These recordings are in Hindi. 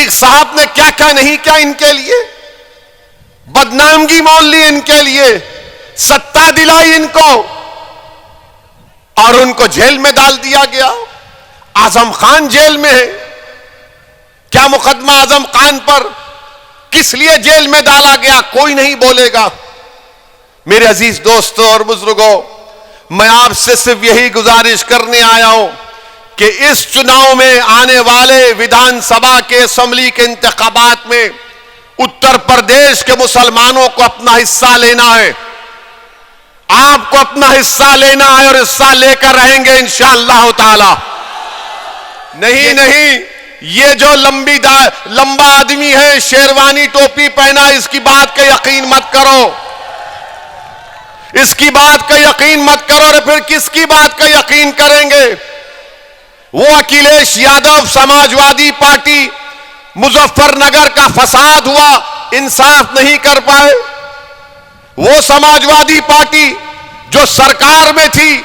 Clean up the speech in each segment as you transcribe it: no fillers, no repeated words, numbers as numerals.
अतीक साहब ने क्या क्या नहीं किया इनके लिए, बदनामगी मोल ली इनके लिए, सत्ता दिलाई इनको और उनको जेल में डाल दिया गया। आजम खान जेल में है, क्या मुकदमा आजम खान पर, किस लिए जेल में डाला गया, कोई नहीं बोलेगा। मेरे अजीज दोस्तों और बुजुर्गों, मैं आपसे सिर्फ यही गुजारिश करने आया हूं कि इस चुनाव में आने वाले विधानसभा के असेंबली के इंतखाबात में उत्तर प्रदेश के मुसलमानों को अपना हिस्सा लेना है। आपको अपना हिस्सा लेना है और हिस्सा लेकर रहेंगे इंशाअल्लाह ताला। नहीं, ये जो लंबा आदमी है, शेरवानी टोपी पहना, इसकी बात का यकीन मत करो, इसकी बात का यकीन मत करो। और फिर किसकी बात का यकीन करेंगे? वो अखिलेश यादव, समाजवादी पार्टी, मुजफ्फरनगर का फसाद हुआ, इंसाफ नहीं कर पाए। वो समाजवादी पार्टी जो सरकार में थी,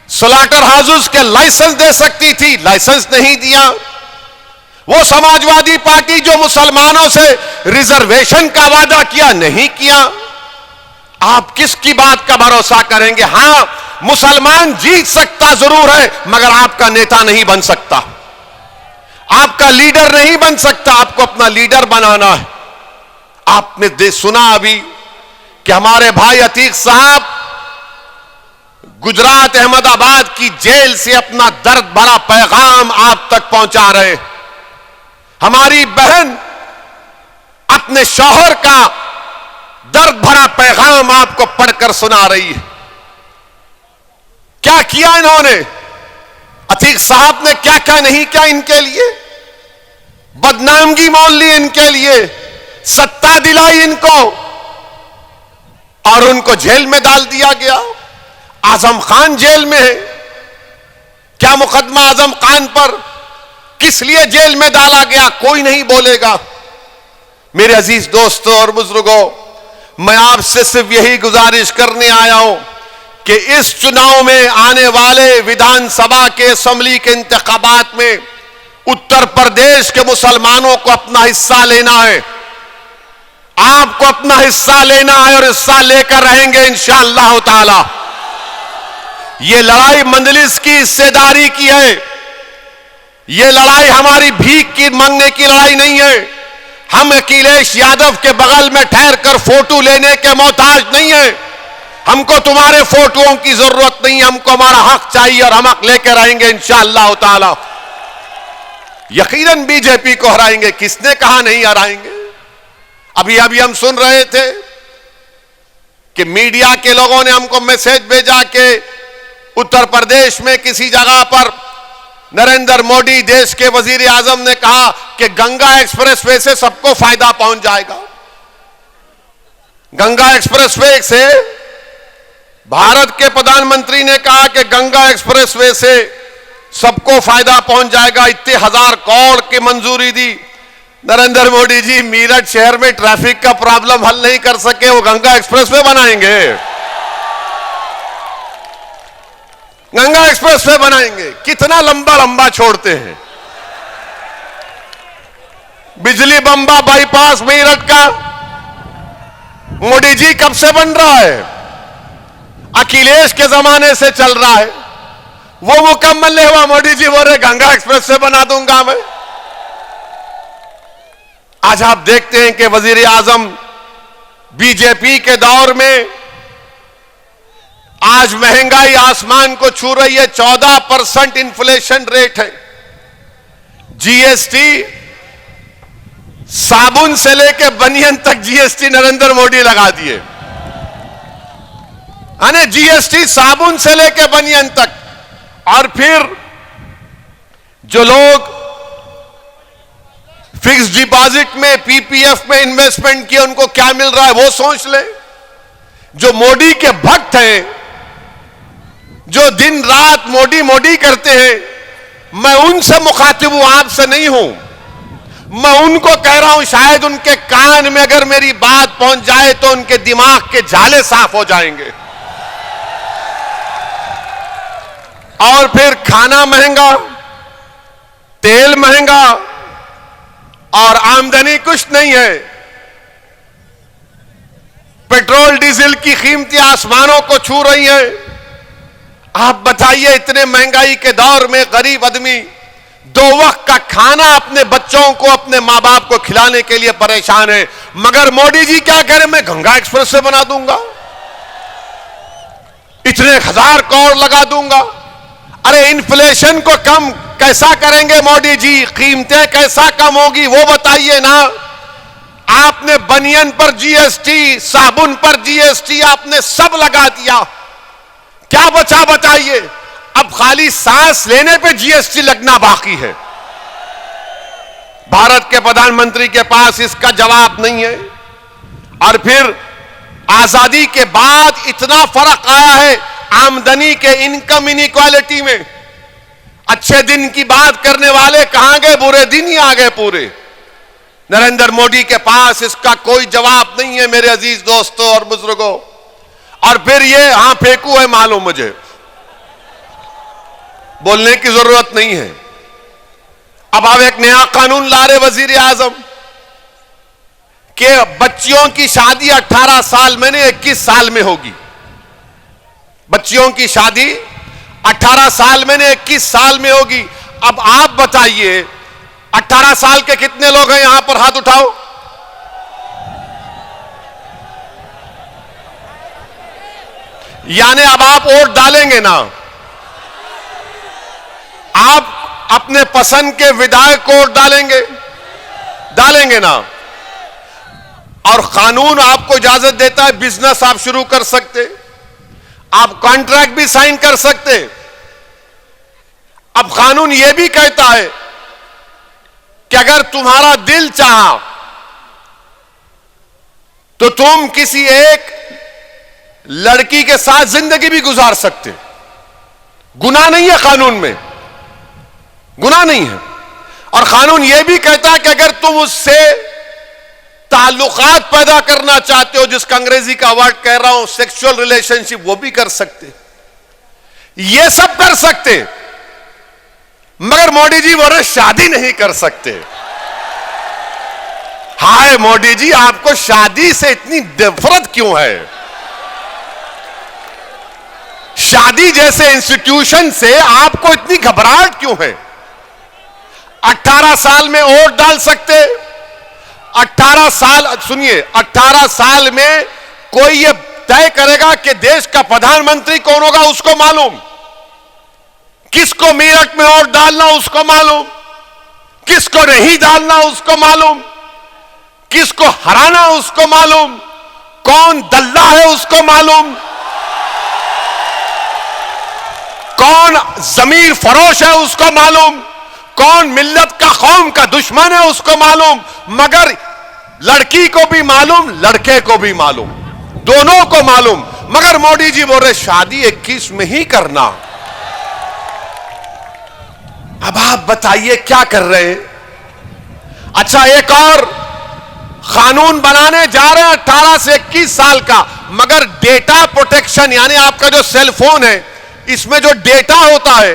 स्लॉटर हाउसेस के लाइसेंस दे सकती थी, लाइसेंस नहीं दिया। वो समाजवादी पार्टी जो मुसलमानों से रिजर्वेशन का वादा किया, नहीं किया। आप किसकी बात का भरोसा करेंगे? हां, मुसलमान जीत सकता जरूर है, मगर आपका नेता नहीं बन सकता, आपका लीडर नहीं बन सकता। आपको अपना लीडर बनाना है। आपने सुना अभी कि हमारे भाई अतीक साहब गुजरात अहमदाबाद की जेल से अपना दर्द भरा पैगाम आप तक पहुंचा रहे। हमारी बहन अपने शौहर का दर्द भरा पैगाम आपको पढ़कर सुना रही है। क्या किया इन्होंने? अतीक साहब ने क्या क्या नहीं किया इनके लिए, बदनामगी मोल ली इनके लिए, सत्ता दिलाई इनको और उनको जेल में डाल दिया गया। आजम खान जेल में है, क्या मुकदमा आजम खान पर, किस लिए जेल में डाला गया, कोई नहीं बोलेगा। मेरे अजीज दोस्तों और बुजुर्गों, मैं आपसे सिर्फ यही गुजारिश करने आया हूं कि इस चुनाव में आने वाले विधानसभा के असेंबली के इंतखाबात में उत्तर प्रदेश के मुसलमानों को अपना हिस्सा लेना है। आपको अपना हिस्सा लेना है और हिस्सा लेकर रहेंगे इंशाअल्लाह ताला। ये लड़ाई मंजलिस की हिस्सेदारी की है, ये लड़ाई हमारी भीख की मांगने की लड़ाई नहीं है। हम अखिलेश यादव के बगल में ठहर कर फोटो लेने के मोहताज नहीं है। हमको तुम्हारे फोटोओं की जरूरत नहीं, हमको हमारा हक चाहिए और हम हक लेकर आएंगे इंशाअल्लाह ताला। यकीनन बीजेपी को हराएंगे, किसने कहा नहीं हराएंगे? अभी हम सुन रहे थे कि मीडिया के लोगों ने हमको मैसेज भेजा कि उत्तर प्रदेश में किसी जगह पर नरेंद्र मोदी देश के वजीर आजम ने कहा कि गंगा एक्सप्रेसवे से सबको फायदा पहुंच जाएगा। गंगा एक्सप्रेसवे से भारत के प्रधानमंत्री ने कहा कि गंगा एक्सप्रेसवे से सबको फायदा पहुंच जाएगा, इतने 1000 करोड़ की मंजूरी दी। नरेंद्र मोदी जी मीरठ शहर में ट्रैफिक का प्रॉब्लम हल नहीं कर सके, वो गंगा एक्सप्रेसवे बनाएंगे, गंगा एक्सप्रेसवे बनाएंगे। कितना लंबा लंबा छोड़ते हैं। बिजली बंबा बाईपास मीरठ का मोदी जी कब से बन रहा है? अखिलेश के जमाने से चल रहा है, वो मुकम्मल नहीं हुआ। मोदी जी बोल रहे गंगा एक्सप्रेसवे बना दूंगा मैं। आज आप देखते हैं कि वजीर आजम बीजेपी के दौर में आज महंगाई आसमान को छू रही है। 14% इन्फ्लेशन रेट है। जीएसटी साबुन से लेके बनियन तक जीएसटी नरेंद्र मोदी लगा दिए। जीएसटी साबुन से लेके बनियन तक। और फिर जो लोग फिक्स डिपॉजिट में, पीपीएफ में इन्वेस्टमेंट किए, उनको क्या मिल रहा है वो सोच ले। जो मोदी के भक्त हैं, जो दिन रात मोदी मोदी करते हैं, मैं उनसे मुखातिब हूं, आपसे नहीं हूं। मैं उनको कह रहा हूं, शायद उनके कान में अगर मेरी बात पहुंच जाए तो उनके दिमाग के झाले साफ हो जाएंगे। और फिर खाना महंगा, तेल महंगा, और आमदनी कुछ नहीं है। पेट्रोल डीजल की कीमतें आसमानों को छू रही हैं। आप बताइए, इतने महंगाई के दौर में गरीब आदमी 2 वक्त का खाना अपने बच्चों को, अपने मां बाप को खिलाने के लिए परेशान है। मगर मोदी जी क्या करें, मैं गंगा एक्सप्रेस से बना दूंगा, इतने 1000 करोड़ लगा दूंगा। अरे इन्फ्लेशन को कम कैसा करेंगे मोदी जी, कीमतें कैसा कम होगी वो बताइए ना। आपने बनियन पर जीएसटी, साबुन पर जीएसटी, आपने सब लगा दिया, क्या बचा बताइए। अब खाली सांस लेने पे जीएसटी लगना बाकी है। भारत के प्रधानमंत्री के पास इसका जवाब नहीं है। और फिर आजादी के बाद इतना फर्क आया है आमदनी के, इनकम इनइक्वालिटी में। अच्छे दिन की बात करने वाले कहां गए, बुरे दिन ही आ गए पूरे। नरेंद्र मोदी के पास इसका कोई जवाब नहीं है मेरे अजीज दोस्तों और बुजुर्गों। और फिर ये हां फेंकू है, मालूम मुझे, बोलने की जरूरत नहीं है। अब आप एक नया कानून ला रहे वजीर आजम कि बच्चियों की शादी 18 साल में नहीं 21 साल में होगी। बच्चियों की शादी 18 साल में नहीं 21 साल में होगी। अब आप बताइए, 18 साल के कितने लोग हैं यहां पर, हाथ उठाओ। यानी अब आप वोट डालेंगे ना, आप अपने पसंद के विधायक को वोट डालेंगे ना। और कानून आपको इजाजत देता है, बिजनेस आप शुरू कर सकते, आप कॉन्ट्रैक्ट भी साइन कर सकते। अब कानून यह भी कहता है कि अगर तुम्हारा दिल चाहा तो तुम किसी एक लड़की के साथ जिंदगी भी गुजार सकते। गुनाह नहीं है, कानून में गुनाह नहीं है। और कानून यह भी कहता है कि अगर तुम उससे ताल्लुकात पैदा करना चाहते हो, जिसका अंग्रेजी का वर्ड कह रहा हूं सेक्सुअल रिलेशनशिप, वो भी कर सकते। ये सब कर सकते, मगर मोदी जी बोले शादी नहीं कर सकते। हाय मोदी जी, आपको शादी से इतनी नफरत क्यों है? शादी जैसे इंस्टीट्यूशन से आपको इतनी घबराहट क्यों है? 18 साल में वोट डाल सकते। 18 साल, सुनिए, 18 साल में कोई ये तय करेगा कि देश का प्रधानमंत्री कौन होगा, उसको मालूम। किसको मेरठ में वोट डालना उसको मालूम, किसको नहीं डालना उसको मालूम, किसको हराना उसको मालूम, कौन दल्ला है उसको मालूम, कौन जमीर फरोश है उसको मालूम, कौन मिल्लत का, कौम का दुश्मन है उसको मालूम। मगर लड़की को भी मालूम, लड़के को भी मालूम, दोनों को मालूम। मगर मोदी जी बोल रहे शादी 21 में ही करना। अब आप बताइए क्या कर रहे हैं? अच्छा, एक और कानून बनाने जा रहे हैं 18 से 21 साल का, मगर डेटा प्रोटेक्शन, यानी आपका जो सेल फोन है इसमें जो डेटा होता है,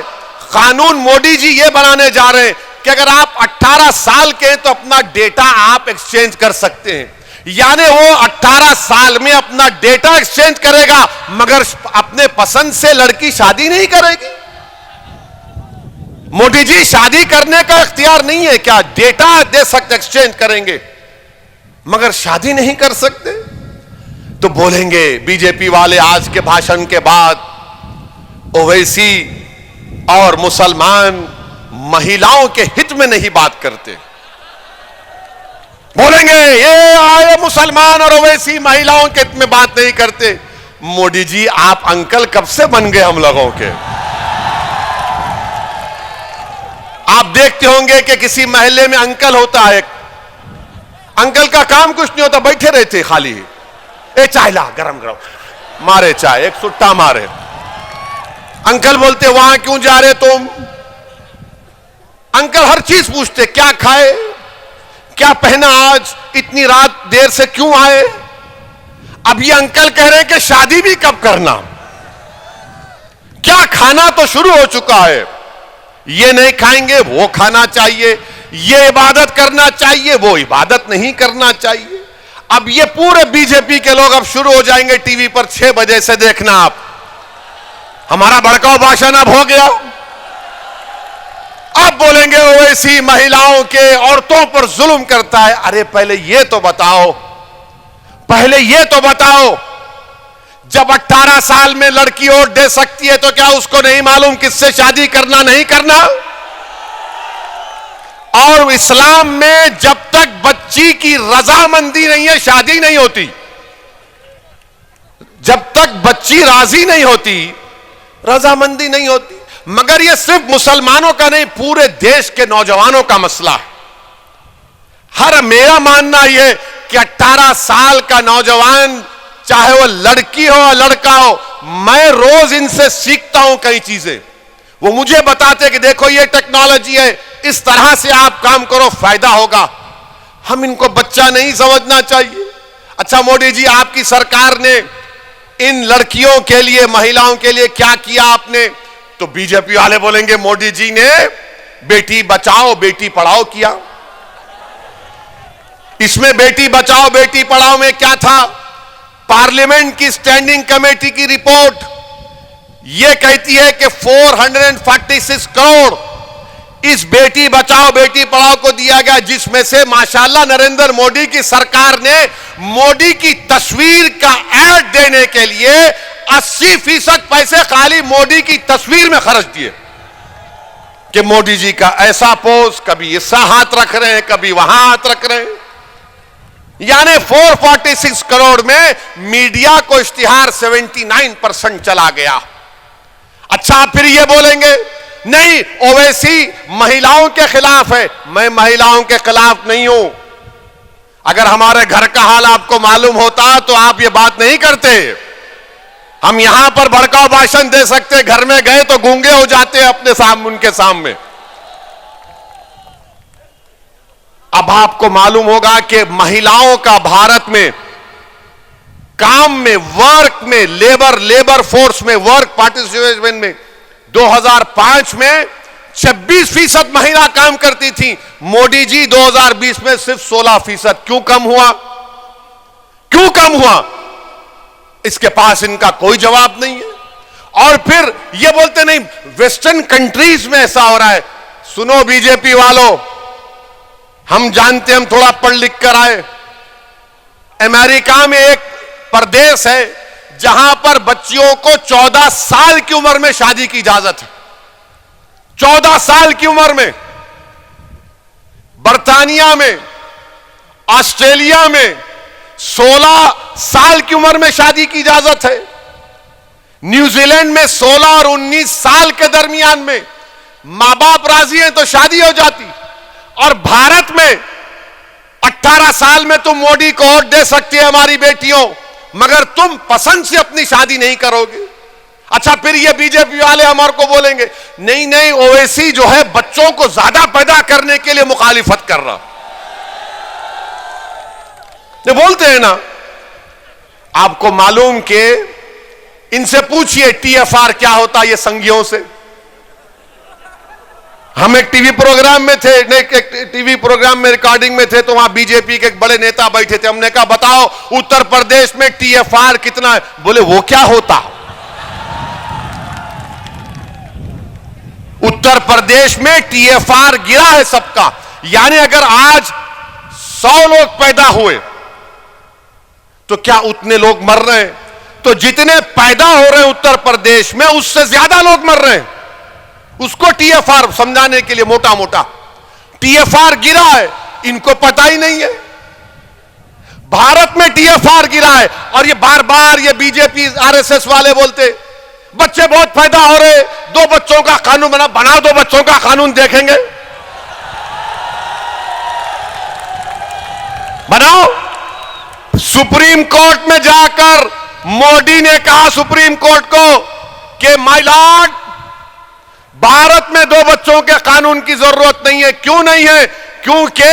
कानून मोदी जी ये बनाने जा रहे हैं कि अगर आप 18 साल के हैं तो अपना डेटा आप एक्सचेंज कर सकते हैं। यानी वो 18 साल में अपना डेटा एक्सचेंज करेगा, मगर अपने पसंद से लड़की शादी नहीं करेगी। मोदी जी शादी करने का इख्तियार नहीं है क्या? डेटा दे सकते, एक्सचेंज करेंगे, मगर शादी नहीं कर सकते। तो बोलेंगे बीजेपी वाले आज के भाषण के बाद ओवैसी और मुसलमान महिलाओं के हित में नहीं बात करते। बोलेंगे ये आए मुसलमान और ओवैसी महिलाओं के हित में बात नहीं करते। मोदी जी आप अंकल कब से बन गए हम लोगों के? आप देखते होंगे कि किसी महल्ले में अंकल होता है, अंकल का काम कुछ नहीं होता, बैठे रहते खाली, ए चाय ला गरम गरम मारे, चाय एक सुट्टा मारे। अंकल बोलते वहां क्यों जा रहे तुम? अंकल हर चीज पूछते, क्या खाए, क्या पहना, आज इतनी रात देर से क्यों आए? अब ये अंकल कह रहे हैं कि शादी भी कब करना, क्या खाना तो शुरू हो चुका है, ये नहीं खाएंगे वो खाना चाहिए, ये इबादत करना चाहिए, वो इबादत नहीं करना चाहिए। अब ये पूरे बीजेपी के लोग अब शुरू हो जाएंगे टीवी पर 6 बजे से देखना आप, हमारा भड़काऊ भाषण अब हो गया। अब बोलेंगे ओवैसी महिलाओं के, औरतों पर जुल्म करता है। अरे पहले ये तो बताओ, पहले ये तो बताओ, जब 18 साल में लड़की वोट दे सकती है तो क्या उसको नहीं मालूम किससे शादी करना नहीं करना? और इस्लाम में जब तक बच्ची की रजामंदी नहीं है शादी नहीं होती, जब तक बच्ची राजी नहीं होती रजामंदी नहीं होती। मगर यह सिर्फ मुसलमानों का नहीं, पूरे देश के नौजवानों का मसला है। हर मेरा मानना यह कि 18 साल का नौजवान, चाहे वो लड़की हो या लड़का हो, मैं रोज इनसे सीखता हूं कई चीजें। वो मुझे बताते कि देखो ये टेक्नोलॉजी है, इस तरह से आप काम करो फायदा होगा। हम इनको बच्चा नहीं समझना चाहिए। अच्छा मोदी जी, आपकी सरकार ने इन लड़कियों के लिए, महिलाओं के लिए क्या किया आपने? तो बीजेपी वाले बोलेंगे मोदी जी ने बेटी बचाओ बेटी पढ़ाओ किया। इसमें बेटी बचाओ बेटी पढ़ाओ में क्या था? पार्लियामेंट की स्टैंडिंग कमेटी की रिपोर्ट यह कहती है कि 446 करोड़ इस बेटी बचाओ बेटी पढ़ाओ को दिया गया, जिसमें से माशाल्लाह नरेंद्र मोदी की सरकार ने मोदी की तस्वीर का ऐड देने के लिए 80% पैसे खाली मोदी की तस्वीर में खर्च दिए कि मोदी जी का ऐसा पोज, कभी ऐसा हाथ रख रहे हैं, कभी वहां हाथ रख रहे हैं। यानी 446 करोड़ में मीडिया को इश्तिहार 79% चला गया। अच्छा फिर ये बोलेंगे नहीं ओवैसी महिलाओं के खिलाफ है। मैं महिलाओं के खिलाफ नहीं हूं। अगर हमारे घर का हाल आपको मालूम होता तो आप ये बात नहीं करते। हम यहां पर भड़काऊ भाषण दे सकते, घर में गए तो गूंगे हो जाते अपने सामने, उनके सामने। अब आपको मालूम होगा कि महिलाओं का भारत में काम में, वर्क में, लेबर फोर्स में, वर्क पार्टिसिपेशन में 2005 में 26% महिला काम करती थी। मोदी जी 2020 में सिर्फ 16%। क्यों कम हुआ? क्यों कम हुआ? इसके पास इनका कोई जवाब नहीं है। और फिर ये बोलते नहीं वेस्टर्न कंट्रीज में ऐसा हो रहा है। सुनो बीजेपी वालों, हम जानते, हम थोड़ा पढ़ लिख कर आए। अमेरिका में एक प्रदेश है जहां पर बच्चियों को 14 साल की उम्र में शादी की इजाजत है। 14 साल की उम्र में। बर्तानिया में, ऑस्ट्रेलिया में 16 साल की उम्र में शादी की इजाजत है। न्यूजीलैंड में 16 और 19 साल के दरमियान में मां बाप राजी हैं तो शादी हो जाती। और भारत में 18 साल में तुम मोदी को वोट दे सकती है हमारी बेटियों, मगर तुम पसंद से अपनी शादी नहीं करोगे। अच्छा फिर ये बीजेपी वाले हमारे को बोलेंगे नहीं नहीं ओवैसी जो है बच्चों को ज्यादा पैदा करने के लिए मुखालिफत कर रहा। ये बोलते हैं ना। आपको मालूम कि इनसे पूछिए टीएफआर क्या होता है ये संघियों से। हम एक टीवी प्रोग्राम में थे, एक टीवी प्रोग्राम में रिकॉर्डिंग में थे, तो वहां बीजेपी के एक बड़े नेता बैठे थे। हमने कहा बताओ उत्तर प्रदेश में टीएफआर कितना है? बोले वो क्या होता? उत्तर प्रदेश में टीएफआर गिरा है सबका। यानी अगर आज 100 लोग पैदा हुए तो क्या उतने लोग मर रहे हैं? तो जितने पैदा हो रहे हैं उत्तर प्रदेश में उससे ज्यादा लोग मर रहे हैं। उसको टीएफआर समझाने के लिए मोटा मोटा टीएफआर गिरा है, इनको पता ही नहीं है। भारत में टीएफआर गिरा है और ये बार बार ये बीजेपी आरएसएस वाले बोलते बच्चे बहुत पैदा हो रहे, 2 बच्चों का कानून बनाओ 2 बच्चों का कानून देखेंगे। बनाओ। सुप्रीम कोर्ट में जाकर मोदी ने कहा सुप्रीम कोर्ट को कि माय लॉर्ड, भारत में 2 बच्चों के कानून की जरूरत नहीं है। क्यों नहीं है? क्योंकि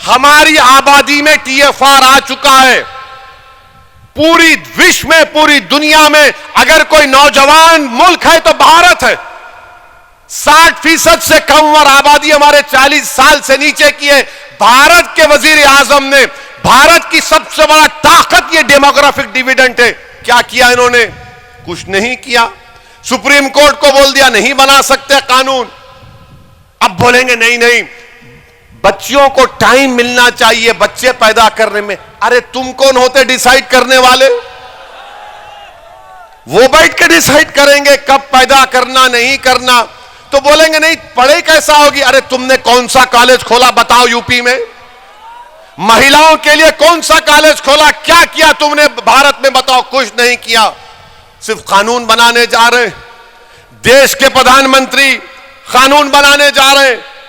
हमारी आबादी में टीएफआर आ चुका है। पूरी विश्व में, पूरी दुनिया में अगर कोई नौजवान मुल्क है तो भारत है। 60% से कम उम्र आबादी हमारे 40 साल से नीचे की है। भारत के वजीर आजम ने, भारत की सबसे बड़ा ताकत ये डेमोग्राफिक डिविडेंड है, क्या किया इन्होंने? कुछ नहीं किया। सुप्रीम कोर्ट को बोल दिया नहीं बना सकते कानून। अब बोलेंगे नहीं नहीं, बच्चियों को टाइम मिलना चाहिए बच्चे पैदा करने में। अरे तुम कौन होते डिसाइड करने वाले? वो बैठ के डिसाइड करेंगे कब पैदा करना नहीं करना। तो बोलेंगे नहीं पढ़ाई कैसा होगी? अरे तुमने कौन सा कॉलेज खोला बताओ यूपी में? महिलाओं के लिए कौन सा कॉलेज खोला? क्या किया तुमने भारत में बताओ? कुछ नहीं किया। सिर्फ कानून बनाने जा रहे। देश के प्रधानमंत्री कानून बनाने जा रहे हैं।